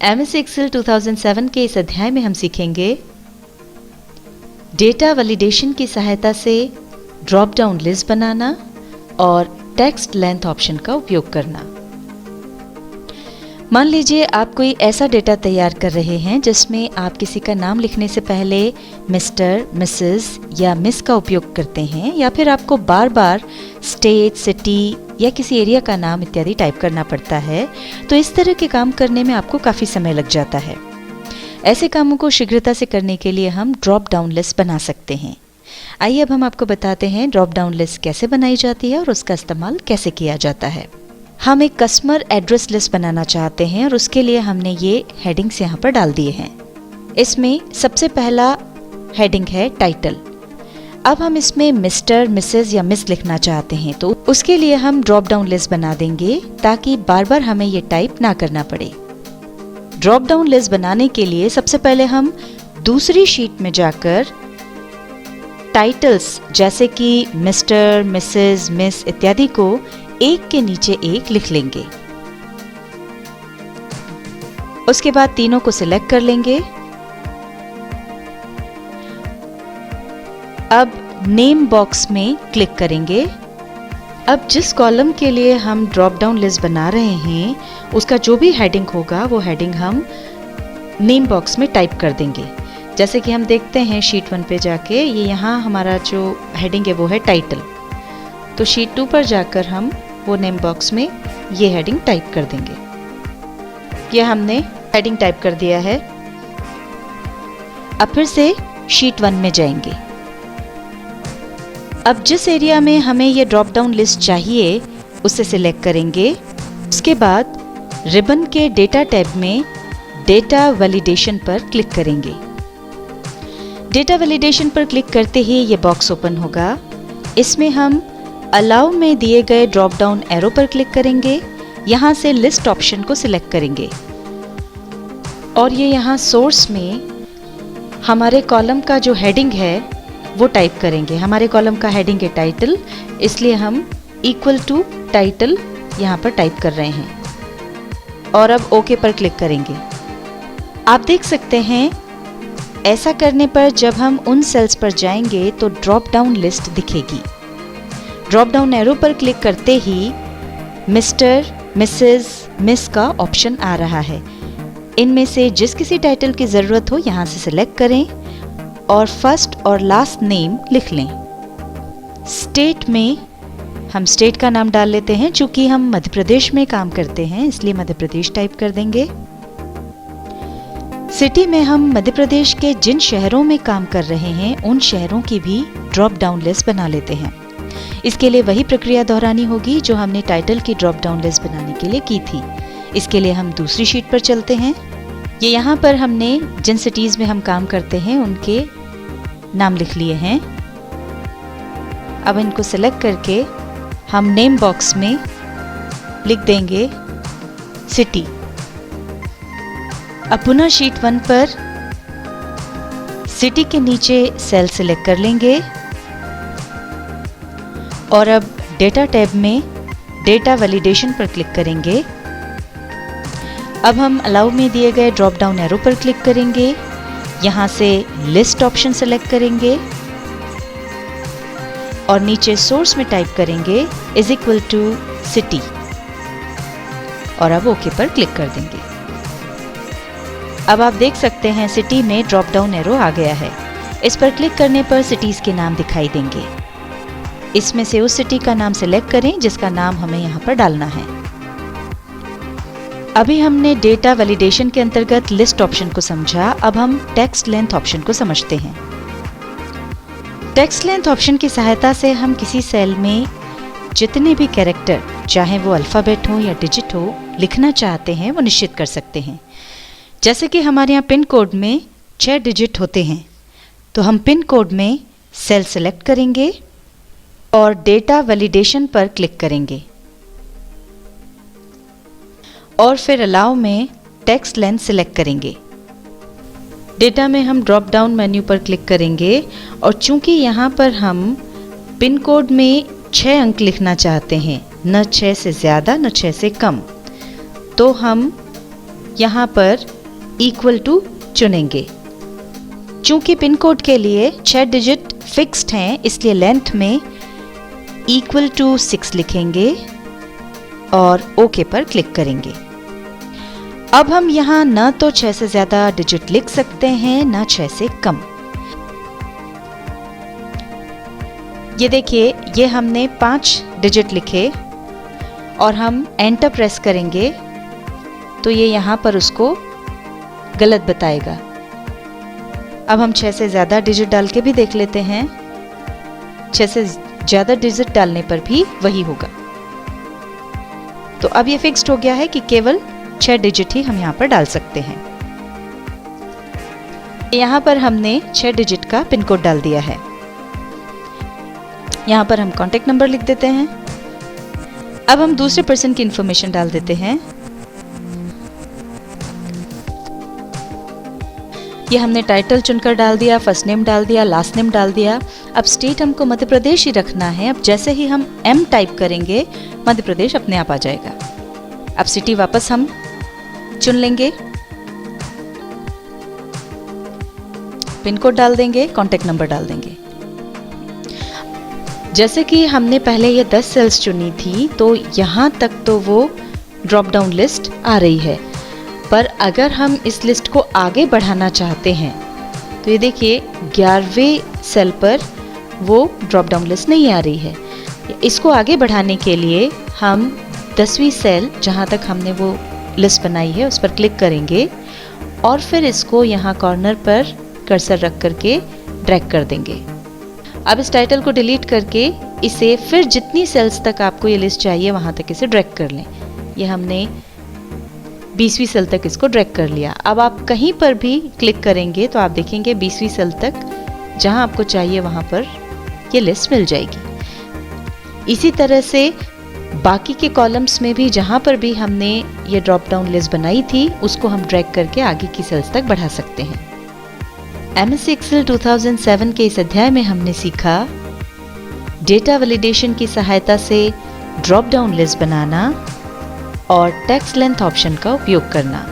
MS Excel 2007 के इस अध्याय में हम सीखेंगे डेटा वैलिडेशन की सहायता से ड्रॉप डाउन लिस्ट बनाना और टेक्स्ट लेंथ ऑप्शन का उपयोग करना। मान लीजिए आप कोई ऐसा डेटा तैयार कर रहे हैं जिसमें आप किसी का नाम लिखने से पहले मिस्टर, मिसेस या मिस का उपयोग करते हैं, या फिर आपको बार बार स्टेट, सिटी या किसी एरिया का नाम इत्यादि टाइप करना पड़ता है। तो इस तरह के काम करने में आपको काफ़ी समय लग जाता है। ऐसे कामों को शीघ्रता से करने के लिए हम ड्रॉप डाउन लिस्ट बना सकते हैं। आइए अब हम आपको बताते हैं ड्रॉप डाउन लिस्ट कैसे बनाई जाती है और उसका इस्तेमाल कैसे किया जाता है। हम एक कस्टमर एड्रेस लिस्ट बनाना चाहते हैं और उसके लिए हमने ये हेडिंग्स यहाँ पर डाल दिए हैं। इसमें सबसे पहला हेडिंग है टाइटल। अब हम इसमें मिस्टर, मिसेस या मिस लिखना चाहते हैं, तो उसके लिए हम ड्रॉप डाउन लिस्ट बना देंगे ताकि बार बार हमें ये टाइप ना करना पड़े। ड्रॉप डाउन लिस्ट बनाने के लिए सबसे पहले हम दूसरी शीट में जाकर टाइटल्स जैसे कि मिस्टर, मिसेस, मिस इत्यादि को एक के नीचे एक लिख लेंगे। उसके बाद तीनों को सिलेक्ट कर लेंगे। अब नेम बॉक्स में क्लिक करेंगे। अब जिस कॉलम के लिए हम ड्रॉप डाउन लिस्ट बना रहे हैं उसका जो भी हेडिंग होगा वो हेडिंग हम नेम बॉक्स में टाइप कर देंगे। जैसे कि हम देखते हैं शीट 1 पे जाके, ये यहाँ हमारा जो हेडिंग है वो है टाइटल। तो शीट 2 पर जाकर हम वो नेम बॉक्स में ये हेडिंग टाइप कर देंगे। ये हमने हेडिंग टाइप कर दिया है। अब फिर से शीट 1 में जाएंगे। अब जिस एरिया में हमें ये ड्रॉप डाउन लिस्ट चाहिए उसे सिलेक्ट करेंगे। उसके बाद रिबन के डेटा टैब में डेटा वैलिडेशन पर क्लिक करेंगे। डेटा वैलिडेशन पर क्लिक करते ही ये बॉक्स ओपन होगा। इसमें हम अलाउ में दिए गए ड्रॉप डाउन एरो पर क्लिक करेंगे। यहाँ से लिस्ट ऑप्शन को सिलेक्ट करेंगे और ये यहाँ सोर्स में हमारे कॉलम का जो हेडिंग है वो टाइप करेंगे। हमारे कॉलम का हेडिंग है टाइटल, इसलिए हम इक्वल टू टाइटल यहाँ पर टाइप कर रहे हैं और अब ओके पर क्लिक करेंगे। आप देख सकते हैं ऐसा करने पर जब हम उन सेल्स पर जाएंगे तो ड्रॉप डाउन लिस्ट दिखेगी। ड्रॉप डाउन एरो पर क्लिक करते ही मिस्टर, मिसेस, मिस का ऑप्शन आ रहा है। इनमें से जिस किसी टाइटल की ज़रूरत हो यहाँ से सिलेक्ट करें और फर्स्ट और लास्ट नेम लिख लें। स्टेट में हम स्टेट का नाम डाल लेते हैं। चूंकि हम मध्य प्रदेश में काम करते हैं इसलिए मध्य प्रदेश टाइप कर देंगे। सिटी में हम मध्य प्रदेश के जिन शहरों में काम कर रहे हैं उन शहरों की भी ड्रॉप डाउन लिस्ट बना लेते हैं। इसके लिए वही प्रक्रिया दोहरानी होगी जो हमने टाइटल की ड्रॉप डाउन लिस्ट बनाने के लिए की थी। इसके लिए हम दूसरी शीट पर चलते हैं। ये यहाँ पर हमने जिन सिटीज़ में हम काम करते हैं उनके नाम लिख लिए हैं। अब इनको सेलेक्ट करके हम नेम बॉक्स में लिख देंगे सिटी। अब पुनः शीट 1 पर सिटी के नीचे सेल सिलेक्ट कर लेंगे और अब डेटा टैब में डेटा वैलिडेशन पर क्लिक करेंगे। अब हम अलाउ में दिए गए ड्रॉप डाउन एरो पर क्लिक करेंगे। यहाँ से लिस्ट ऑप्शन सेलेक्ट करेंगे और नीचे सोर्स में टाइप करेंगे इज इक्वल टू सिटी और अब ओके पर क्लिक कर देंगे। अब आप देख सकते हैं सिटी में ड्रॉप डाउन एरो आ गया है। इस पर क्लिक करने पर सिटीज के नाम दिखाई देंगे। इसमें से उस सिटी का नाम सिलेक्ट करें जिसका नाम हमें यहाँ पर डालना है। अभी हमने डेटा वैलिडेशन के अंतर्गत लिस्ट ऑप्शन को समझा। अब हम टेक्स्ट लेंथ ऑप्शन को समझते हैं। टेक्स्ट लेंथ ऑप्शन की सहायता से हम किसी सेल में जितने भी कैरेक्टर, चाहे वो अल्फ़ाबेट हो या डिजिट हो, लिखना चाहते हैं वो निश्चित कर सकते हैं। जैसे कि हमारे यहाँ पिन कोड में 6 डिजिट होते हैं, तो हम पिन कोड में सेल सेलेक्ट करेंगे और डेटा वैलिडेशन पर क्लिक करेंगे और फिर अलाउ में टेक्स्ट लेंथ सिलेक्ट करेंगे। डेटा में हम ड्रॉप डाउन मेन्यू पर क्लिक करेंगे और चूंकि यहाँ पर हम पिन कोड में 6 अंक लिखना चाहते हैं, न 6 से ज़्यादा न 6 से कम, तो हम यहाँ पर इक्वल टू चुनेंगे। चूंकि पिन कोड के लिए 6 डिजिट फिक्स्ड हैं, इसलिए लेंथ में इक्वल टू 6 लिखेंगे और ओके पर क्लिक करेंगे। अब हम यहाँ ना तो 6 से ज़्यादा डिजिट लिख सकते हैं, ना 6 से कम। ये देखिए, ये हमने 5 डिजिट लिखे और हम एंटर प्रेस करेंगे तो ये यहाँ पर उसको गलत बताएगा। अब हम 6 से ज़्यादा डिजिट डाल के भी देख लेते हैं। 6 से ज़्यादा डिजिट डालने पर भी वही होगा। तो अब ये फिक्स्ड हो गया है कि केवल 6 डिजिट ही हम यहाँ पर डाल सकते हैं। यहाँ पर हमने 6 डिजिट का पिन कोड डाल दिया है। यहाँ पर हम कॉन्टेक्ट नंबर लिख देते हैं। अब हम दूसरे पर्सन की इंफॉर्मेशन डाल देते हैं। ये हमने टाइटल चुनकर डाल दिया, फर्स्ट नेम डाल दिया, लास्ट नेम डाल दिया। अब स्टेट हमको मध्य प्रदेश ही रखना है। अब जैसे ही हम M टाइप करेंगे, मध्य प्रदेश अपने आप आ जाएगा। अब सिटी वापस हम चुन लेंगे, पिन कोड डाल देंगे, कॉन्टेक्ट नंबर डाल देंगे। जैसे कि हमने पहले ये 10 सेल्स चुनी थी, तो यहाँ तक तो वो ड्रॉप डाउन लिस्ट आ रही है। पर अगर हम इस लिस्ट को आगे बढ़ाना चाहते हैं तो ये देखिए 11वें सेल पर वो ड्रॉप डाउन लिस्ट नहीं आ रही है। इसको आगे बढ़ाने के लिए हम 10वीं सेल जहाँ तक हमने वो लिस्ट बनाई है उस पर क्लिक करेंगे और फिर इसको यहाँ कॉर्नर पर कर्सर रख करके ड्रैग कर देंगे। अब इस टाइटल को डिलीट करके इसे फिर जितनी सेल्स तक आपको ये लिस्ट चाहिए वहाँ तक इसे ड्रैग कर लें। ये हमने 20वीं सेल तक इसको ड्रैग कर लिया। अब आप कहीं पर भी क्लिक करेंगे तो आप देखेंगे 20वीं सेल तक जहां आपको चाहिए वहां पर ये लिस्ट मिल जाएगी। इसी तरह से बाकी के कॉलम्स में भी जहां पर भी हमने ये ड्रॉप डाउन लिस्ट बनाई थी उसको हम ड्रैग करके आगे की सेल्स तक बढ़ा सकते हैं। MS Excel 2007 के इस अध्याय में हमने सीखा डेटा वैलिडेशन की सहायता से ड्रॉप डाउन लिस्ट बनाना और टेक्स्ट लेंथ ऑप्शन का उपयोग करना।